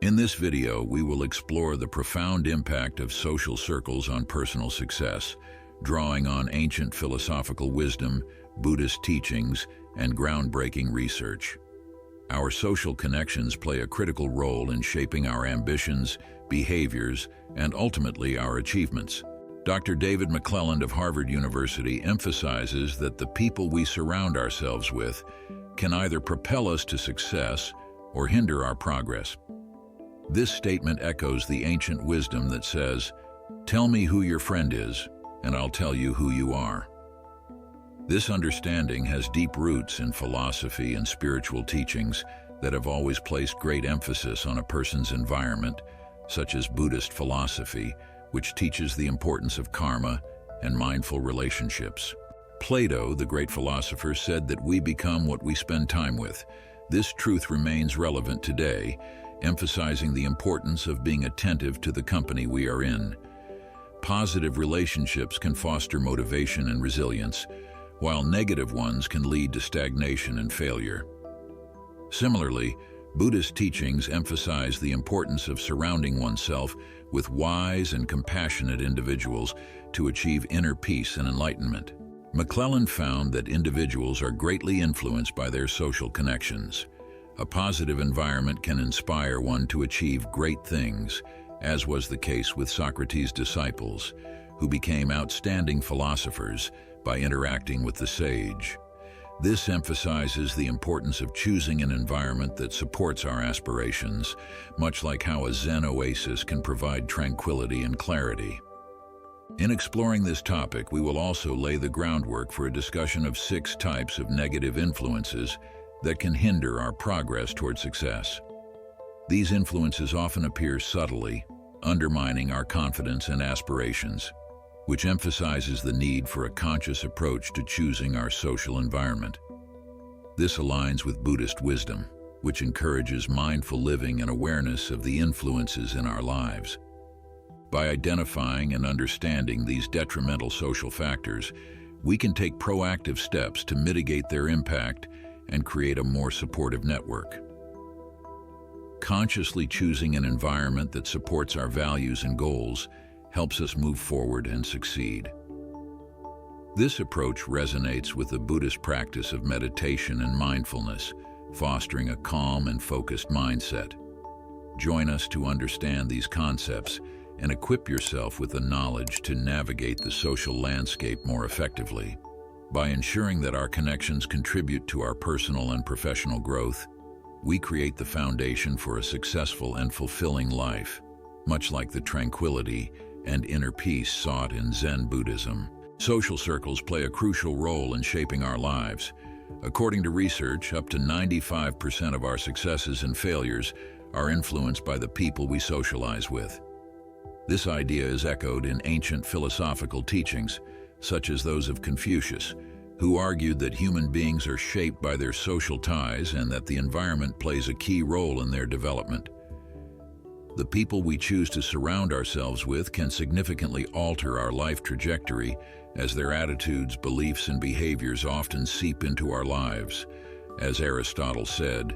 In this video, we will explore the profound impact of social circles on personal success, drawing on ancient philosophical wisdom, Buddhist teachings, and groundbreaking research. Our social connections play a critical role in shaping our ambitions, behaviors, and ultimately our achievements. Dr. David McClelland of Harvard University emphasizes that the people we surround ourselves with can either propel us to success or hinder our progress. This statement echoes the ancient wisdom that says, "Tell me who your friend is, and I'll tell you who you are." This understanding has deep roots in philosophy and spiritual teachings that have always placed great emphasis on a person's environment, such as Buddhist philosophy, which teaches the importance of karma and mindful relationships. Plato, the great philosopher, said that we become what we spend time with. This truth remains relevant today, emphasizing the importance of being attentive to the company we are in. Positive relationships can foster motivation and resilience, while negative ones can lead to stagnation and failure. Similarly, Buddhist teachings emphasize the importance of surrounding oneself with wise and compassionate individuals to achieve inner peace and enlightenment. McClelland found that individuals are greatly influenced by their social connections. A positive environment can inspire one to achieve great things, as was the case with Socrates' disciples, who became outstanding philosophers by interacting with the sage. This emphasizes the importance of choosing an environment that supports our aspirations, much like how a Zen oasis can provide tranquility and clarity. In exploring this topic, we will also lay the groundwork for a discussion of 6 types of negative influences that can hinder our progress toward success. These influences often appear subtly, undermining our confidence and aspirations, which emphasizes the need for a conscious approach to choosing our social environment. This aligns with Buddhist wisdom, which encourages mindful living and awareness of the influences in our lives. By identifying and understanding these detrimental social factors, we can take proactive steps to mitigate their impact and create a more supportive network. Consciously choosing an environment that supports our values and goals helps us move forward and succeed. This approach resonates with the Buddhist practice of meditation and mindfulness, fostering a calm and focused mindset. Join us to understand these concepts and equip yourself with the knowledge to navigate the social landscape more effectively. By ensuring that our connections contribute to our personal and professional growth, we create the foundation for a successful and fulfilling life, much like the tranquility and inner peace sought in Zen Buddhism. Social circles play a crucial role in shaping our lives. According to research, up to 95% of our successes and failures are influenced by the people we socialize with. This idea is echoed in ancient philosophical teachings, such as those of Confucius, who argued that human beings are shaped by their social ties and that the environment plays a key role in their development. The people we choose to surround ourselves with can significantly alter our life trajectory, as their attitudes, beliefs, and behaviors often seep into our lives. As Aristotle said,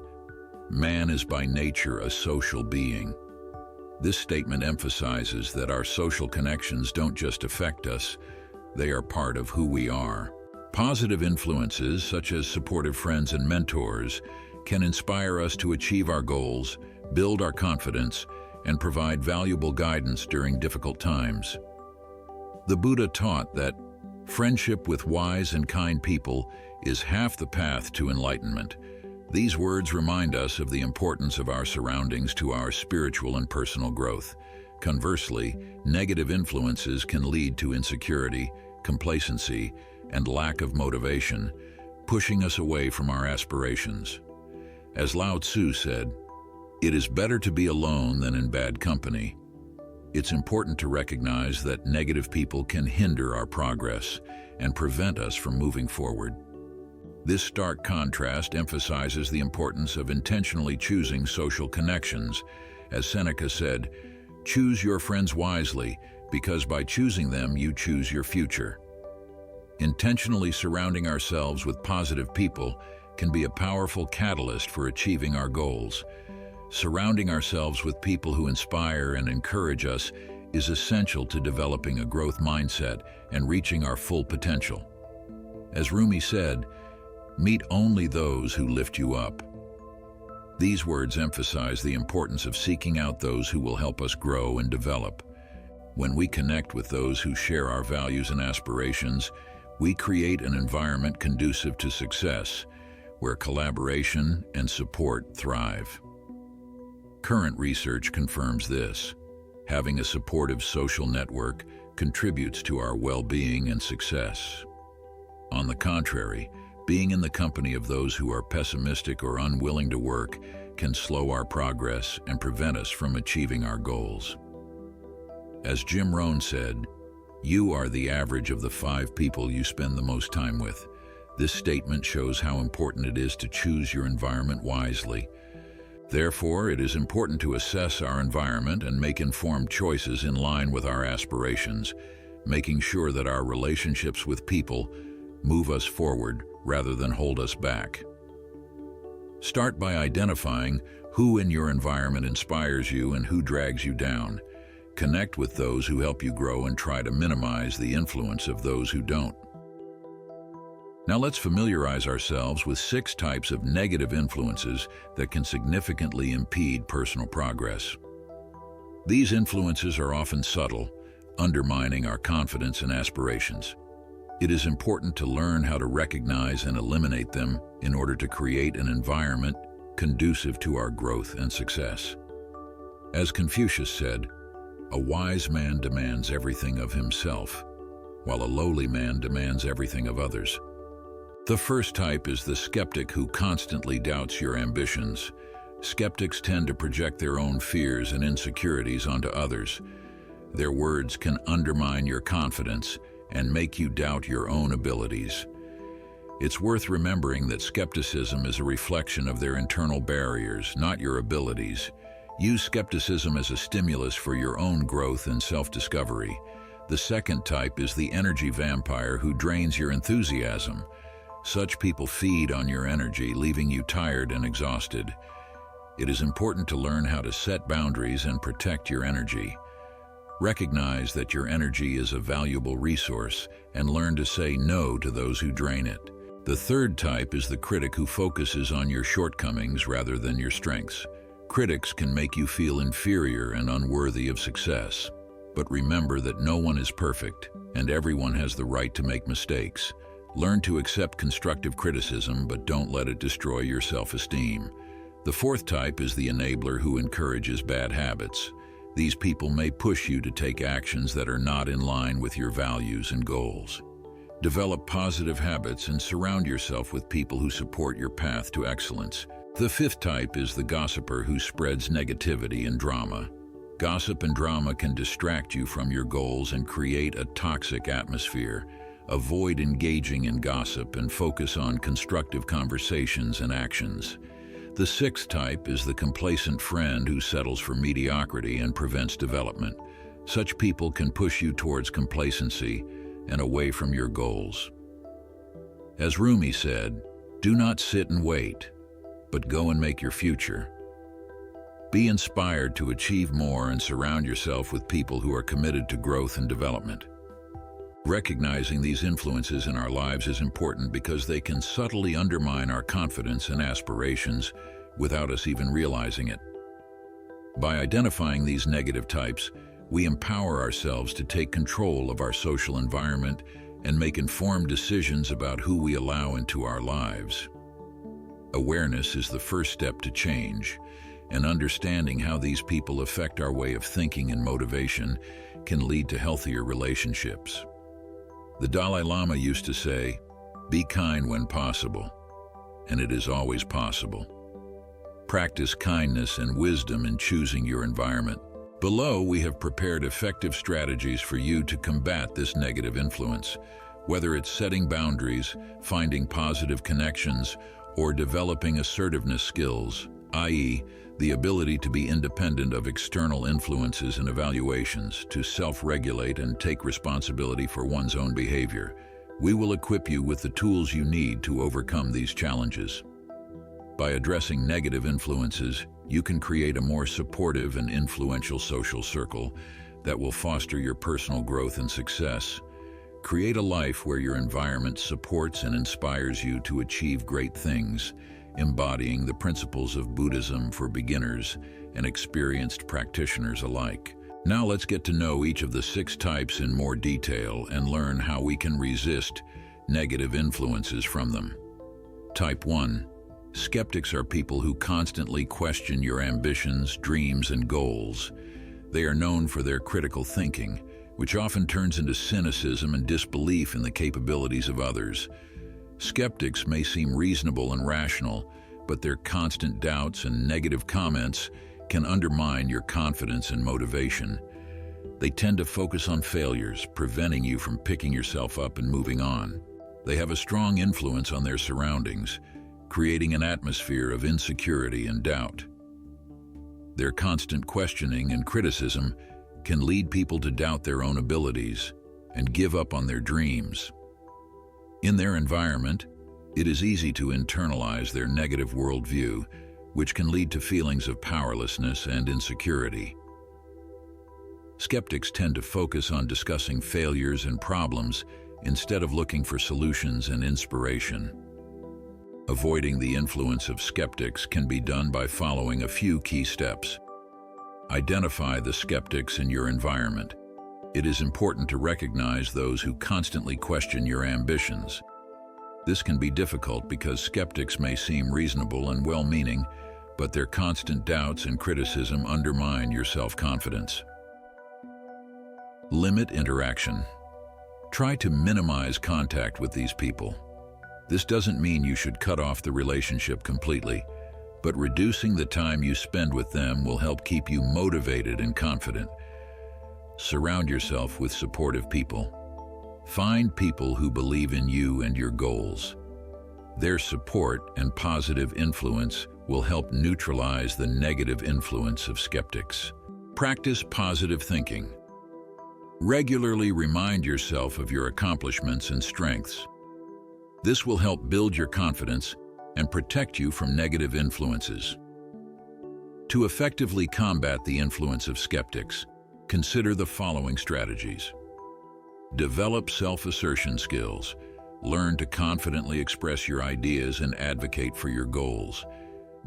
"Man is by nature a social being." This statement emphasizes that our social connections don't just affect us, they are part of who we are. Positive influences, such as supportive friends and mentors, can inspire us to achieve our goals, build our confidence, and provide valuable guidance during difficult times. The Buddha taught that friendship with wise and kind people is half the path to enlightenment. These words remind us of the importance of our surroundings to our spiritual and personal growth. Conversely, negative influences can lead to insecurity, complacency, and lack of motivation, pushing us away from our aspirations. As Lao Tzu said, "It is better to be alone than in bad company." It's important to recognize that negative people can hinder our progress and prevent us from moving forward. This stark contrast emphasizes the importance of intentionally choosing social connections. As Seneca said, "Choose your friends wisely, because by choosing them, you choose your future." Intentionally surrounding ourselves with positive people can be a powerful catalyst for achieving our goals. Surrounding ourselves with people who inspire and encourage us is essential to developing a growth mindset and reaching our full potential. As Rumi said, "Meet only those who lift you up." These words emphasize the importance of seeking out those who will help us grow and develop. When we connect with those who share our values and aspirations, we create an environment conducive to success, where collaboration and support thrive. Current research confirms this. Having a supportive social network contributes to our well-being and success. On the contrary, being in the company of those who are pessimistic or unwilling to work can slow our progress and prevent us from achieving our goals. As Jim Rohn said, "You are the average of the 5 people you spend the most time with." This statement shows how important it is to choose your environment wisely. Therefore, it is important to assess our environment and make informed choices in line with our aspirations, making sure that our relationships with people move us forward rather than hold us back. Start by identifying who in your environment inspires you and who drags you down. Connect with those who help you grow and try to minimize the influence of those who don't. Now let's familiarize ourselves with 6 types of negative influences that can significantly impede personal progress. These influences are often subtle, undermining our confidence and aspirations. It is important to learn how to recognize and eliminate them in order to create an environment conducive to our growth and success. As Confucius said, "A wise man demands everything of himself, while a lowly man demands everything of others." The first type is the skeptic who constantly doubts your ambitions. Skeptics tend to project their own fears and insecurities onto others. Their words can undermine your confidence and make you doubt your own abilities. It's worth remembering that skepticism is a reflection of their internal barriers, not your abilities. Use skepticism as a stimulus for your own growth and self-discovery. The second type is the energy vampire who drains your enthusiasm. Such people feed on your energy, leaving you tired and exhausted. It is important to learn how to set boundaries and protect your energy. Recognize that your energy is a valuable resource and learn to say no to those who drain it. The third type is the critic who focuses on your shortcomings rather than your strengths. Critics can make you feel inferior and unworthy of success. But remember that no one is perfect, and everyone has the right to make mistakes. Learn to accept constructive criticism, but don't let it destroy your self-esteem. The fourth type is the enabler who encourages bad habits. These people may push you to take actions that are not in line with your values and goals. Develop positive habits and surround yourself with people who support your path to excellence. The fifth type is the gossiper who spreads negativity and drama. Gossip and drama can distract you from your goals and create a toxic atmosphere. Avoid engaging in gossip and focus on constructive conversations and actions. The sixth type is the complacent friend who settles for mediocrity and prevents development. Such people can push you towards complacency and away from your goals. As Rumi said, "Do not sit and wait, but go and make your future." Be inspired to achieve more and surround yourself with people who are committed to growth and development. Recognizing these influences in our lives is important because they can subtly undermine our confidence and aspirations without us even realizing it. By identifying these negative types, we empower ourselves to take control of our social environment and make informed decisions about who we allow into our lives. Awareness is the first step to change, and understanding how these people affect our way of thinking and motivation can lead to healthier relationships. The Dalai Lama used to say, "Be kind when possible, and it is always possible." Practice kindness and wisdom in choosing your environment. Below, we have prepared effective strategies for you to combat this negative influence. Whether it's setting boundaries, finding positive connections, or developing assertiveness skills, i.e., the ability to be independent of external influences and evaluations, to self-regulate and take responsibility for one's own behavior, we will equip you with the tools you need to overcome these challenges. By addressing negative influences, You can create a more supportive and influential social circle that will foster your personal growth and success. Create a life where your environment supports and inspires you to achieve great things, embodying the principles of Buddhism for beginners and experienced practitioners alike. Now let's get to know each of the 6 types in more detail and learn how we can resist negative influences from them. Type 1. Skeptics are people who constantly question your ambitions, dreams, and goals. They are known for their critical thinking, which often turns into cynicism and disbelief in the capabilities of others. Skeptics may seem reasonable and rational, but their constant doubts and negative comments can undermine your confidence and motivation. They tend to focus on failures, preventing you from picking yourself up and moving on. They have a strong influence on their surroundings, creating an atmosphere of insecurity and doubt. Their constant questioning and criticism can lead people to doubt their own abilities and give up on their dreams. In their environment, it is easy to internalize their negative worldview, which can lead to feelings of powerlessness and insecurity. Skeptics tend to focus on discussing failures and problems instead of looking for solutions and inspiration. Avoiding the influence of skeptics can be done by following a few key steps. Identify the skeptics in your environment. It is important to recognize those who constantly question your ambitions. This can be difficult because skeptics may seem reasonable and well-meaning, but their constant doubts and criticism undermine your self-confidence. Limit interaction. Try to minimize contact with these people. This doesn't mean you should cut off the relationship completely, but reducing the time you spend with them will help keep you motivated and confident. Surround yourself with supportive people. Find people who believe in you and your goals. Their support and positive influence will help neutralize the negative influence of skeptics. Practice positive thinking. Regularly remind yourself of your accomplishments and strengths. This will help build your confidence and protect you from negative influences. To effectively combat the influence of skeptics, consider the following strategies. Develop self-assertion skills. Learn to confidently express your ideas and advocate for your goals.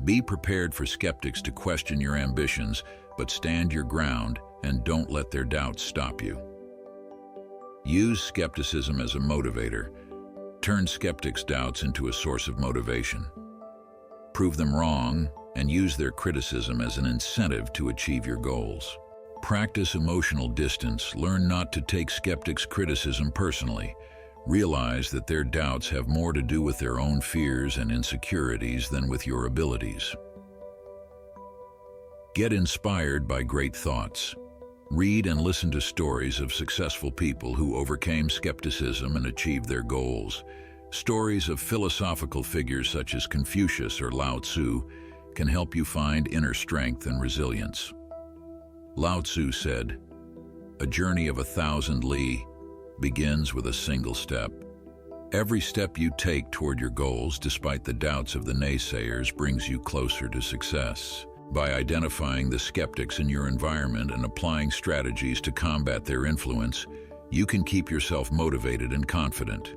Be prepared for skeptics to question your ambitions, but stand your ground and don't let their doubts stop you. Use skepticism as a motivator. Turn skeptics' doubts into a source of motivation. Prove them wrong and use their criticism as an incentive to achieve your goals. Practice emotional distance. Learn not to take skeptics' criticism personally. Realize that their doubts have more to do with their own fears and insecurities than with your abilities. Get inspired by great thoughts. Read and listen to stories of successful people who overcame skepticism and achieved their goals. Stories of philosophical figures such as Confucius or Lao Tzu can help you find inner strength and resilience. Lao Tzu said, "A journey of 1,000 li begins with a single step. Every step you take toward your goals, despite the doubts of the naysayers, brings you closer to success." By identifying the skeptics in your environment and applying strategies to combat their influence, you can keep yourself motivated and confident.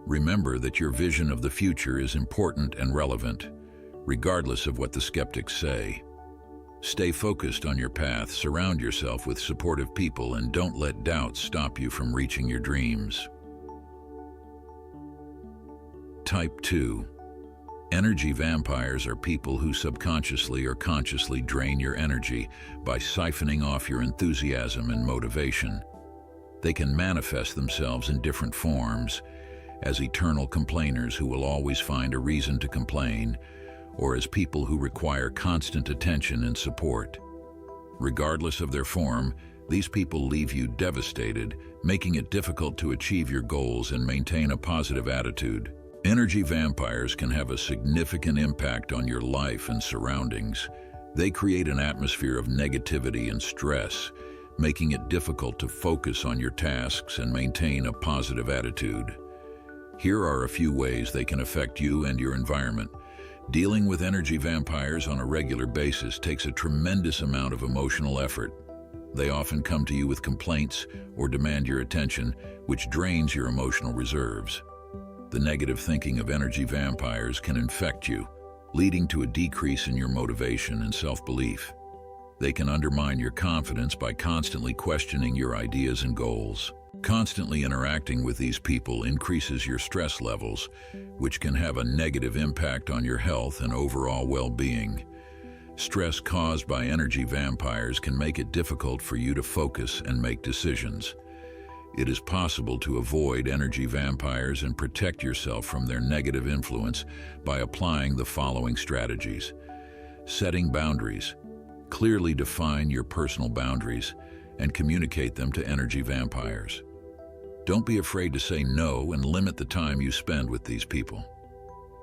Remember that your vision of the future is important and relevant, regardless of what the skeptics say. Stay focused on your path, surround yourself with supportive people, and don't let doubts stop you from reaching your dreams. Type 2. Energy vampires are people who subconsciously or consciously drain your energy by siphoning off your enthusiasm and motivation. They can manifest themselves in different forms, as eternal complainers who will always find a reason to complain, or as people who require constant attention and support. Regardless of their form, these people leave you devastated, making it difficult to achieve your goals and maintain a positive attitude. Energy vampires can have a significant impact on your life and surroundings. They create an atmosphere of negativity and stress, making it difficult to focus on your tasks and maintain a positive attitude. Here are a few ways they can affect you and your environment. Dealing with energy vampires on a regular basis takes a tremendous amount of emotional effort. They often come to you with complaints or demand your attention, which drains your emotional reserves. The negative thinking of energy vampires can infect you, leading to a decrease in your motivation and self-belief. They can undermine your confidence by constantly questioning your ideas and goals. Constantly interacting with these people increases your stress levels, which can have a negative impact on your health and overall well-being. Stress caused by energy vampires can make it difficult for you to focus and make decisions. It is possible to avoid energy vampires and protect yourself from their negative influence by applying the following strategies. Setting boundaries. Clearly define your personal boundaries and communicate them to energy vampires. Don't be afraid to say no and limit the time you spend with these people.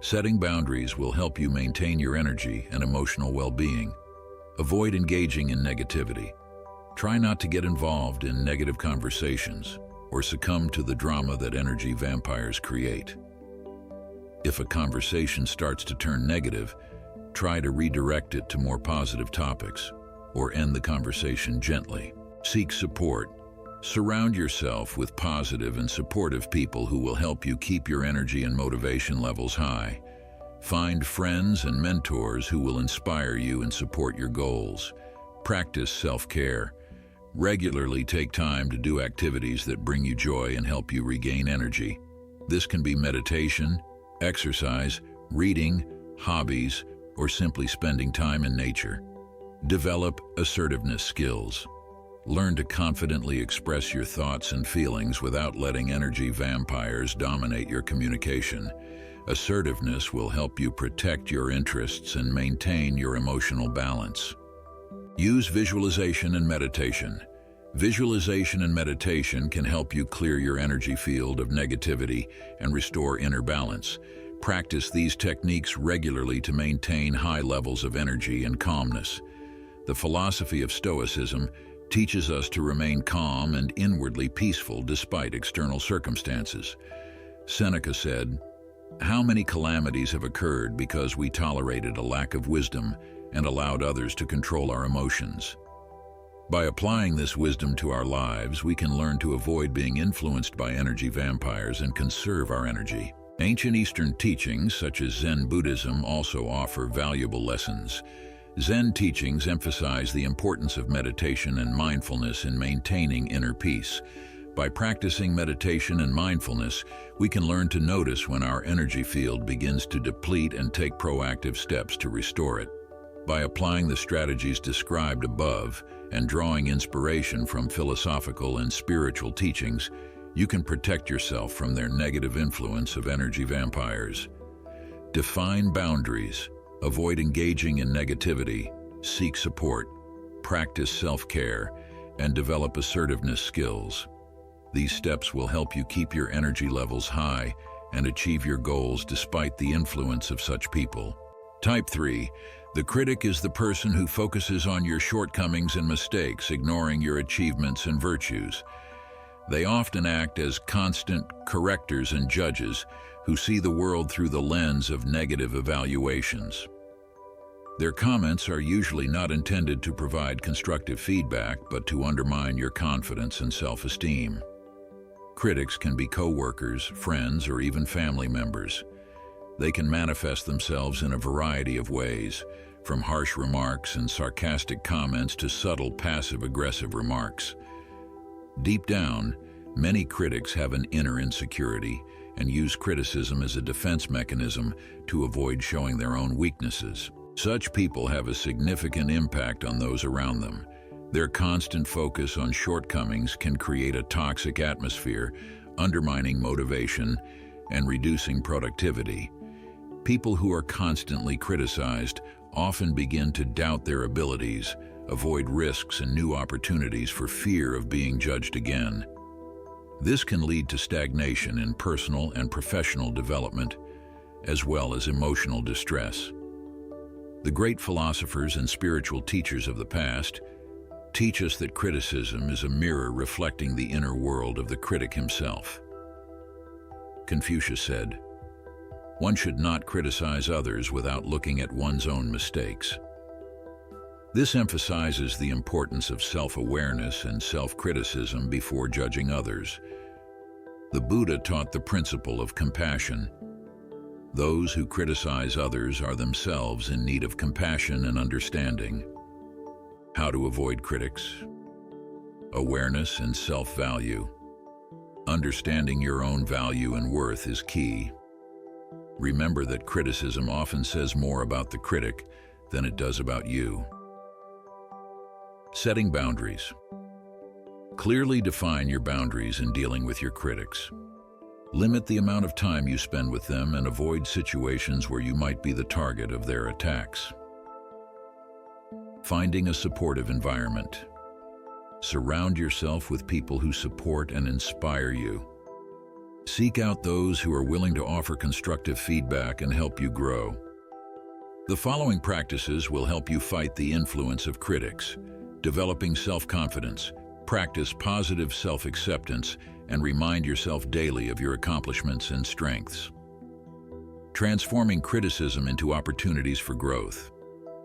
Setting boundaries will help you maintain your energy and emotional well-being. Avoid engaging in negativity. Try not to get involved in negative conversations or succumb to the drama that energy vampires create. If a conversation starts to turn negative, try to redirect it to more positive topics or end the conversation gently. Seek support. Surround yourself with positive and supportive people who will help you keep your energy and motivation levels high. Find friends and mentors who will inspire you and support your goals. Practice self-care. Regularly take time to do activities that bring you joy and help you regain energy. This can be meditation, exercise, reading, hobbies, or simply spending time in nature. Develop assertiveness skills. Learn to confidently express your thoughts and feelings without letting energy vampires dominate your communication. Assertiveness will help you protect your interests and maintain your emotional balance. Use visualization and meditation. Visualization and meditation can help you clear your energy field of negativity and restore inner balance. Practice these techniques regularly to maintain high levels of energy and calmness. The philosophy of Stoicism teaches us to remain calm and inwardly peaceful despite external circumstances. Seneca said, "How many calamities have occurred because we tolerated a lack of wisdom and allowed others to control our emotions?" By applying this wisdom to our lives, we can learn to avoid being influenced by energy vampires and conserve our energy. Ancient Eastern teachings, such as Zen Buddhism, also offer valuable lessons. Zen teachings emphasize the importance of meditation and mindfulness in maintaining inner peace. By practicing meditation and mindfulness, we can learn to notice when our energy field begins to deplete and take proactive steps to restore it. By applying the strategies described above and drawing inspiration from philosophical and spiritual teachings, you can protect yourself from their negative influence of energy vampires. Define boundaries. Avoid engaging in negativity. Seek support. Practice self-care and develop assertiveness skills. These steps will help you keep your energy levels high and achieve your goals despite the influence of such people. Type 3. The critic is the person who focuses on your shortcomings and mistakes, ignoring your achievements and virtues. They often act as constant correctors and judges who see the world through the lens of negative evaluations. Their comments are usually not intended to provide constructive feedback, but to undermine your confidence and self-esteem. Critics can be co-workers, friends, or even family members. They can manifest themselves in a variety of ways, from harsh remarks and sarcastic comments to subtle passive-aggressive remarks. Deep down, many critics have an inner insecurity and use criticism as a defense mechanism to avoid showing their own weaknesses. Such people have a significant impact on those around them. Their constant focus on shortcomings can create a toxic atmosphere, undermining motivation and reducing productivity. People who are constantly criticized often begin to doubt their abilities, avoid risks and new opportunities for fear of being judged again. This can lead to stagnation in personal and professional development, as well as emotional distress. The great philosophers and spiritual teachers of the past teach us that criticism is a mirror reflecting the inner world of the critic himself. Confucius said, One should not criticize others without looking at one's own mistakes. This emphasizes the importance of self-awareness and self-criticism before judging others. The Buddha taught the principle of compassion. Those who criticize others are themselves in need of compassion and understanding. How to avoid critics? Awareness and self-value. Understanding your own value and worth is key. Remember that criticism often says more about the critic than it does about you. Setting boundaries. Clearly define your boundaries in dealing with your critics. Limit the amount of time you spend with them and avoid situations where you might be the target of their attacks. Finding a supportive environment. Surround yourself with people who support and inspire you. Seek out those who are willing to offer constructive feedback and help you grow. The following practices will help you fight the influence of critics. Developing self-confidence. Practice positive self-acceptance and remind yourself daily of your accomplishments and strengths. Transforming criticism into opportunities for growth.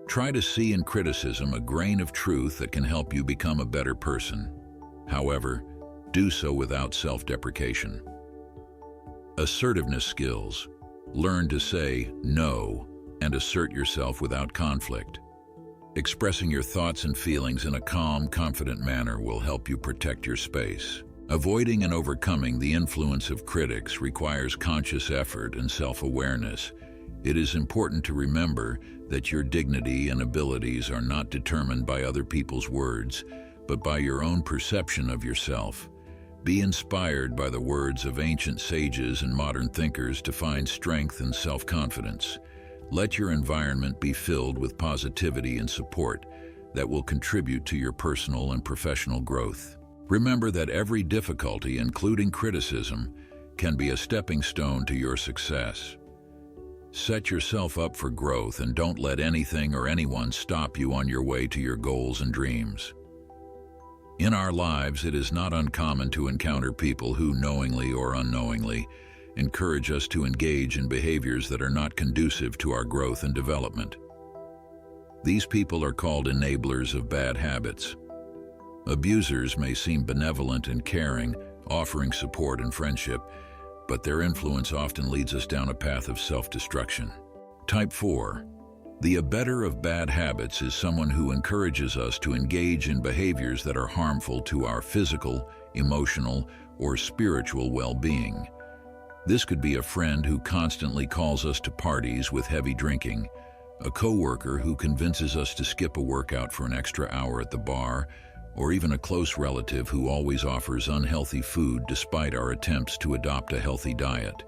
Try to see in criticism a grain of truth that can help you become a better person. However, do so without self-deprecation. Assertiveness skills. Learn to say no and assert yourself without conflict. Expressing your thoughts and feelings in a calm, confident manner will help you protect your space. Avoiding and overcoming the influence of critics requires conscious effort and self-awareness. It is important to remember that your dignity and abilities are not determined by other people's words, but by your own perception of yourself. Be inspired by the words of ancient sages and modern thinkers to find strength and self-confidence. Let your environment be filled with positivity and support that will contribute to your personal and professional growth. Remember that every difficulty, including criticism, can be a stepping stone to your success. Set yourself up for growth and don't let anything or anyone stop you on your way to your goals and dreams. In our lives, it is not uncommon to encounter people who, knowingly or unknowingly, encourage us to engage in behaviors that are not conducive to our growth and development. These people are called enablers of bad habits. Abusers may seem benevolent and caring, offering support and friendship, but their influence often leads us down a path of self-destruction. Type 4. The abettor of bad habits is someone who encourages us to engage in behaviors that are harmful to our physical, emotional, or spiritual well-being. This could be a friend who constantly calls us to parties with heavy drinking, a coworker who convinces us to skip a workout for an extra hour at the bar, or even a close relative who always offers unhealthy food despite our attempts to adopt a healthy diet.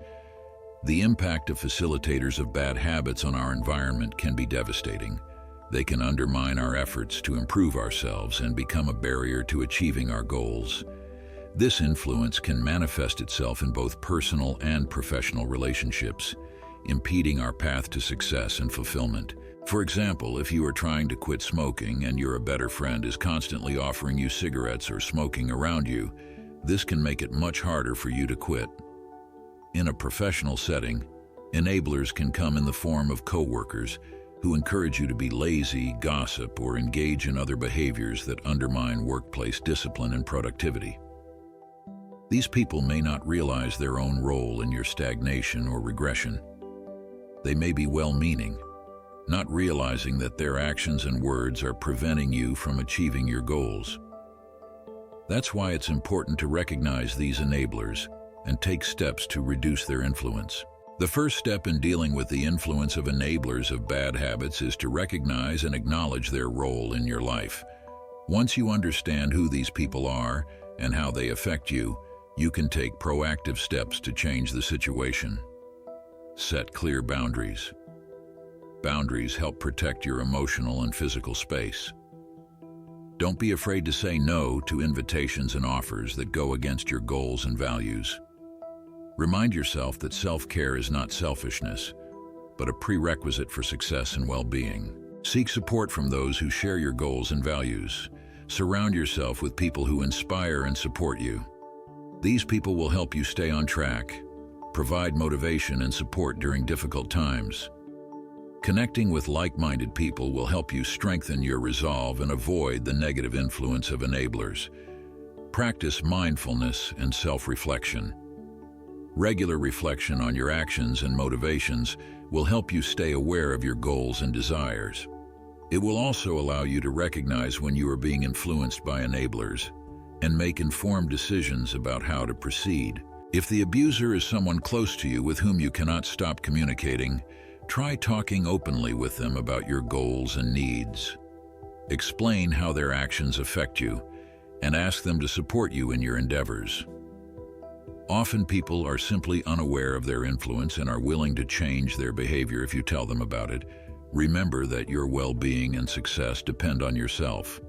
The impact of facilitators of bad habits on our environment can be devastating. They can undermine our efforts to improve ourselves and become a barrier to achieving our goals. This influence can manifest itself in both personal and professional relationships, impeding our path to success and fulfillment. For example, if you are trying to quit smoking and your better friend is constantly offering you cigarettes or smoking around you, this can make it much harder for you to quit. In a professional setting, enablers can come in the form of coworkers who encourage you to be lazy, gossip, or engage in other behaviors that undermine workplace discipline and productivity. These people may not realize their own role in your stagnation or regression. They may be well-meaning, not realizing that their actions and words are preventing you from achieving your goals. That's why it's important to recognize these enablers and take steps to reduce their influence. The first step in dealing with the influence of enablers of bad habits is to recognize and acknowledge their role in your life. Once you understand who these people are and how they affect you, you can take proactive steps to change the situation. Set clear boundaries. Boundaries help protect your emotional and physical space. Don't be afraid to say no to invitations and offers that go against your goals and values. Remind yourself that self-care is not selfishness, but a prerequisite for success and well-being. Seek support from those who share your goals and values. Surround yourself with people who inspire and support you. These people will help you stay on track, provide motivation and support during difficult times. Connecting with like-minded people will help you strengthen your resolve and avoid the negative influence of enablers. Practice mindfulness and self-reflection. Regular reflection on your actions and motivations will help you stay aware of your goals and desires. It will also allow you to recognize when you are being influenced by enablers and make informed decisions about how to proceed. If the abuser is someone close to you with whom you cannot stop communicating, try talking openly with them about your goals and needs. Explain how their actions affect you and ask them to support you in your endeavors. Often people are simply unaware of their influence and are willing to change their behavior if you tell them about it. Remember that your well-being and success depend on yourself.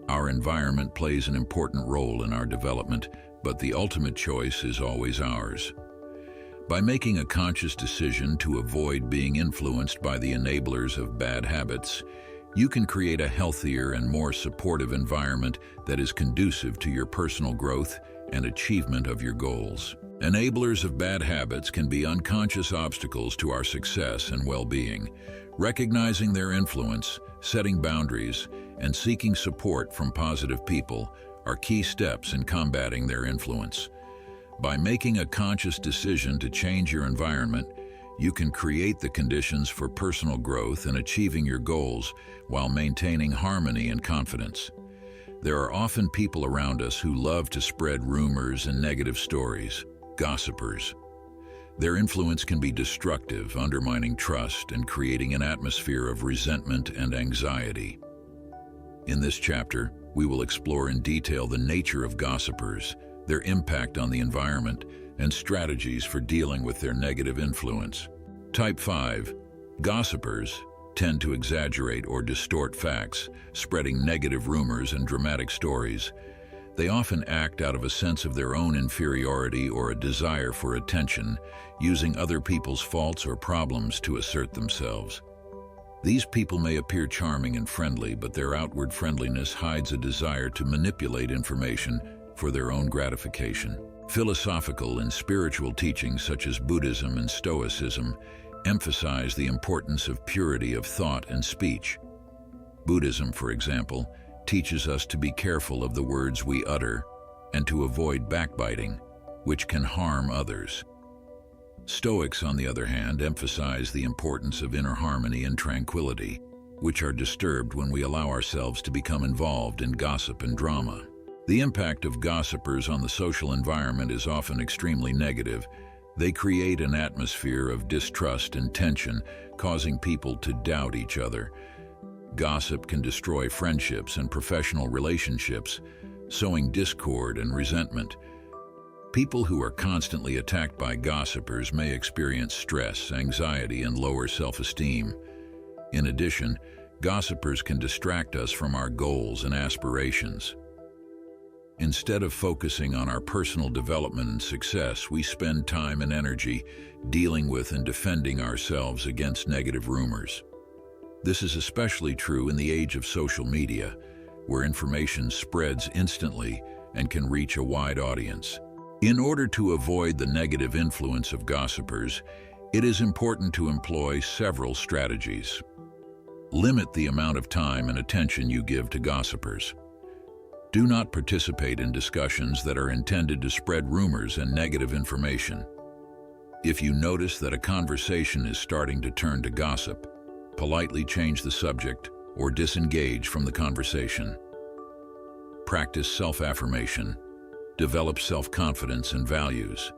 Our environment plays an important role in our development, but the ultimate choice is always ours. By making a conscious decision to avoid being influenced by the enablers of bad habits, you can create a healthier and more supportive environment that is conducive to your personal growth and achievement of your goals. Enablers of bad habits can be unconscious obstacles to our success and well-being. Recognizing their influence, setting boundaries, and seeking support from positive people are key steps in combating their influence. By making a conscious decision to change your environment, you can create the conditions for personal growth and achieving your goals while maintaining harmony and confidence. There are often people around us who love to spread rumors and negative stories, gossipers. Their influence can be destructive, undermining trust and creating an atmosphere of resentment and anxiety. In this chapter, we will explore in detail the nature of gossipers, their impact on the environment, and strategies for dealing with their negative influence. Type 5. Gossipers tend to exaggerate or distort facts, spreading negative rumors and dramatic stories. They often act out of a sense of their own inferiority or a desire for attention, using other people's faults or problems to assert themselves. These people may appear charming and friendly, but their outward friendliness hides a desire to manipulate information for their own gratification. Philosophical and spiritual teachings such as Buddhism and Stoicism emphasize the importance of purity of thought and speech. Buddhism, for example, teaches us to be careful of the words we utter and to avoid backbiting, which can harm others. Stoics, on the other hand, emphasize the importance of inner harmony and tranquility, which are disturbed when we allow ourselves to become involved in gossip and drama. The impact of gossipers on the social environment is often extremely negative. They create an atmosphere of distrust and tension, causing people to doubt each other. Gossip can destroy friendships and professional relationships, sowing discord and resentment. People who are constantly attacked by gossipers may experience stress, anxiety, and lower self-esteem. In addition, gossipers can distract us from our goals and aspirations. Instead of focusing on our personal development and success, we spend time and energy dealing with and defending ourselves against negative rumors. This is especially true in the age of social media, where information spreads instantly and can reach a wide audience. In order to avoid the negative influence of gossipers, it is important to employ several strategies. Limit the amount of time and attention you give to gossipers. Do not participate in discussions that are intended to spread rumors and negative information. If you notice that a conversation is starting to turn to gossip, politely change the subject or disengage from the conversation. Practice self-affirmation. Develop self-confidence and values.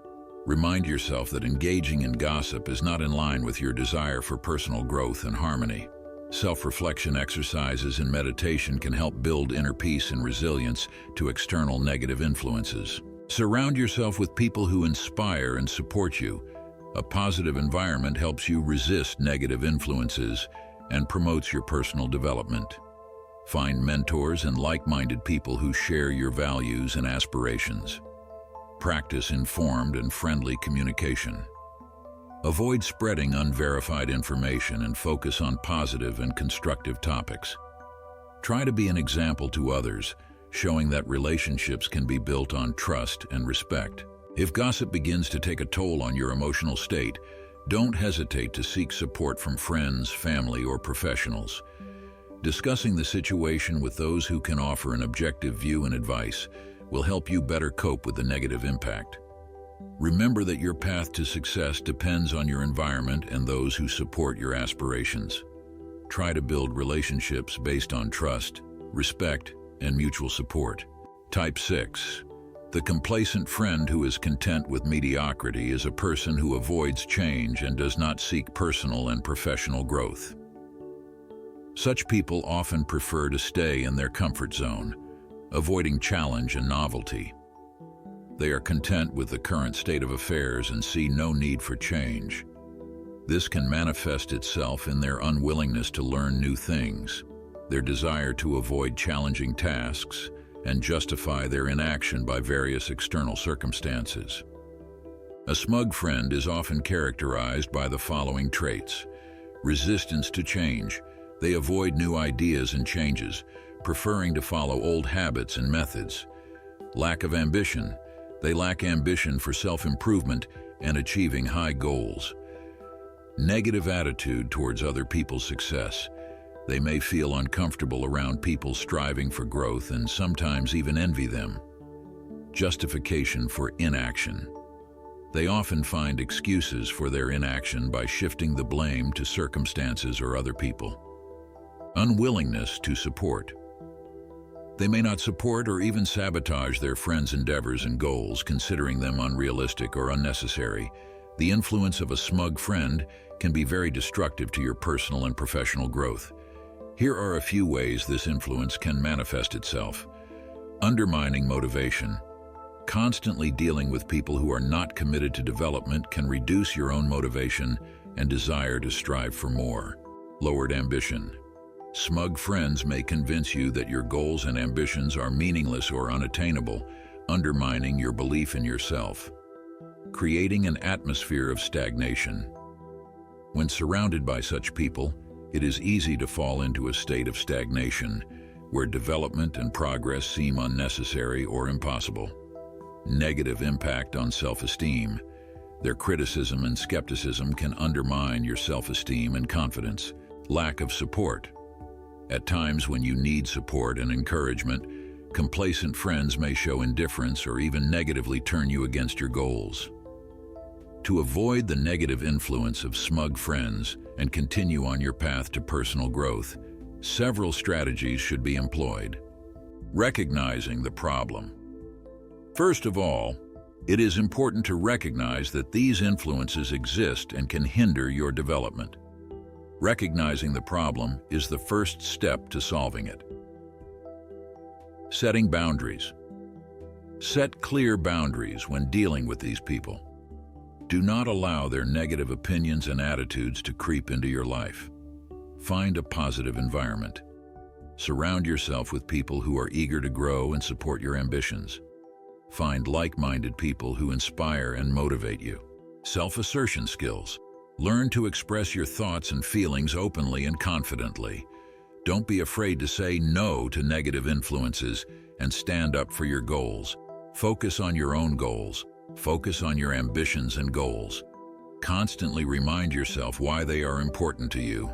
Remind yourself that engaging in gossip is not in line with your desire for personal growth and harmony. Self-reflection exercises and meditation can help build inner peace and resilience to external negative influences. Surround yourself with people who inspire and support you. A positive environment helps you resist negative influences and promotes your personal development. Find mentors and like-minded people who share your values and aspirations. Practice informed and friendly communication. Avoid spreading unverified information and focus on positive and constructive topics. Try to be an example to others, showing that relationships can be built on trust and respect. If gossip begins to take a toll on your emotional state, don't hesitate to seek support from friends, family, or professionals. Discussing the situation with those who can offer an objective view and advice will help you better cope with the negative impact. Remember that your path to success depends on your environment and those who support your aspirations. Try to build relationships based on trust, respect, and mutual support. Type 6. The complacent friend who is content with mediocrity is a person who avoids change and does not seek personal and professional growth. Such people often prefer to stay in their comfort zone, avoiding challenge and novelty. They are content with the current state of affairs and see no need for change. This can manifest itself in their unwillingness to learn new things, their desire to avoid challenging tasks, and justify their inaction by various external circumstances. A smug friend is often characterized by the following traits: resistance to change. They avoid new ideas and changes, preferring to follow old habits and methods. Lack of ambition. They lack ambition for self-improvement and achieving high goals. Negative attitude towards other people's success. They may feel uncomfortable around people striving for growth and sometimes even envy them. Justification for inaction. They often find excuses for their inaction by shifting the blame to circumstances or other people. Unwillingness to support. They may not support or even sabotage their friends' endeavors and goals, considering them unrealistic or unnecessary. The influence of a smug friend can be very destructive to your personal and professional growth. Here are a few ways this influence can manifest itself. Undermining motivation. Constantly dealing with people who are not committed to development can reduce your own motivation and desire to strive for more. Lowered ambition. Smug friends may convince you that your goals and ambitions are meaningless or unattainable, undermining your belief in yourself. Creating an atmosphere of stagnation. When surrounded by such people, it is easy to fall into a state of stagnation, where development and progress seem unnecessary or impossible. Negative impact on self-esteem. Their criticism and skepticism can undermine your self-esteem and confidence. Lack of support. At times when you need support and encouragement, complacent friends may show indifference or even negatively turn you against your goals. To avoid the negative influence of smug friends and continue on your path to personal growth, several strategies should be employed. Recognizing the problem. First of all, it is important to recognize that these influences exist and can hinder your development. Recognizing the problem is the first step to solving it. Setting boundaries. Set clear boundaries when dealing with these people. Do not allow their negative opinions and attitudes to creep into your life. Find a positive environment. Surround yourself with people who are eager to grow and support your ambitions. Find like-minded people who inspire and motivate you. Self-assertion skills. Learn to express your thoughts and feelings openly and confidently. Don't be afraid to say no to negative influences and stand up for your goals. Focus on your own goals. Focus on your ambitions and goals. Constantly remind yourself why they are important to you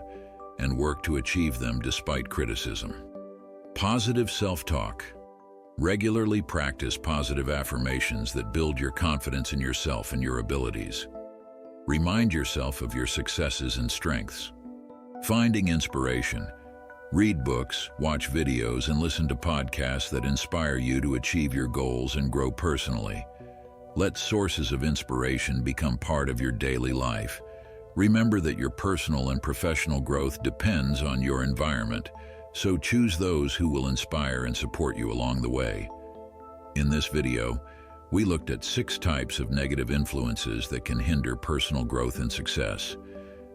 and work to achieve them despite criticism. Positive self-talk. Regularly practice positive affirmations that build your confidence in yourself and your abilities. Remind yourself of your successes and strengths. Finding inspiration. Read books, watch videos, and listen to podcasts that inspire you to achieve your goals and grow personally. Let sources of inspiration become part of your daily life. Remember that your personal and professional growth depends on your environment, so choose those who will inspire and support you along the way. In this video, we looked at 6 types of negative influences that can hinder personal growth and success: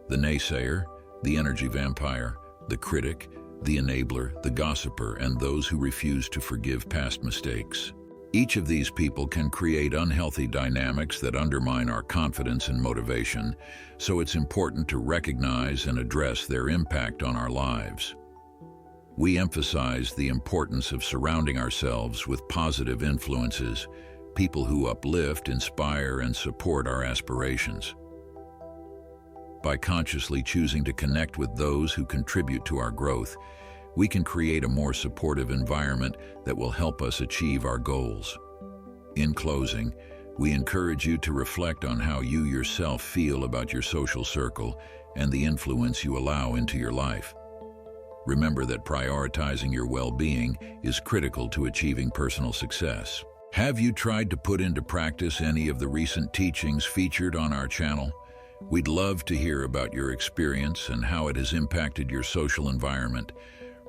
the naysayer, the energy vampire, the critic, the enabler, the gossiper, and those who refuse to forgive past mistakes. Each of these people can create unhealthy dynamics that undermine our confidence and motivation, so it's important to recognize and address their impact on our lives. We emphasize the importance of surrounding ourselves with positive influences people who uplift, inspire, and support our aspirations. By consciously choosing to connect with those who contribute to our growth, we can create a more supportive environment that will help us achieve our goals. In closing, we encourage you to reflect on how you yourself feel about your social circle and the influence you allow into your life. Remember that prioritizing your well-being is critical to achieving personal success. Have you tried to put into practice any of the recent teachings featured on our channel? We'd love to hear about your experience and how it has impacted your social environment.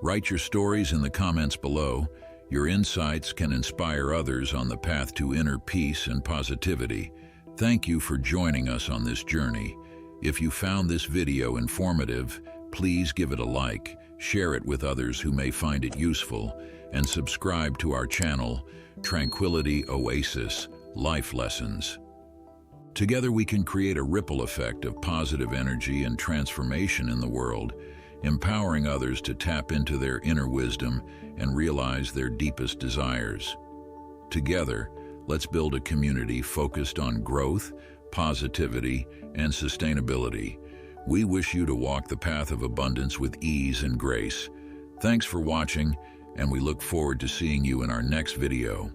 Write your stories in the comments below. Your insights can inspire others on the path to inner peace and positivity. Thank you for joining us on this journey. If you found this video informative, please give it a like, share it with others who may find it useful, and subscribe to our channel, Tranquility Oasis Life Lessons. Together we can create a ripple effect of positive energy and transformation in the world, empowering others to tap into their inner wisdom and realize their deepest desires. Together, let's build a community focused on growth, positivity, and sustainability. We wish you to walk the path of abundance with ease and grace. Thanks for watching, and we look forward to seeing you in our next video.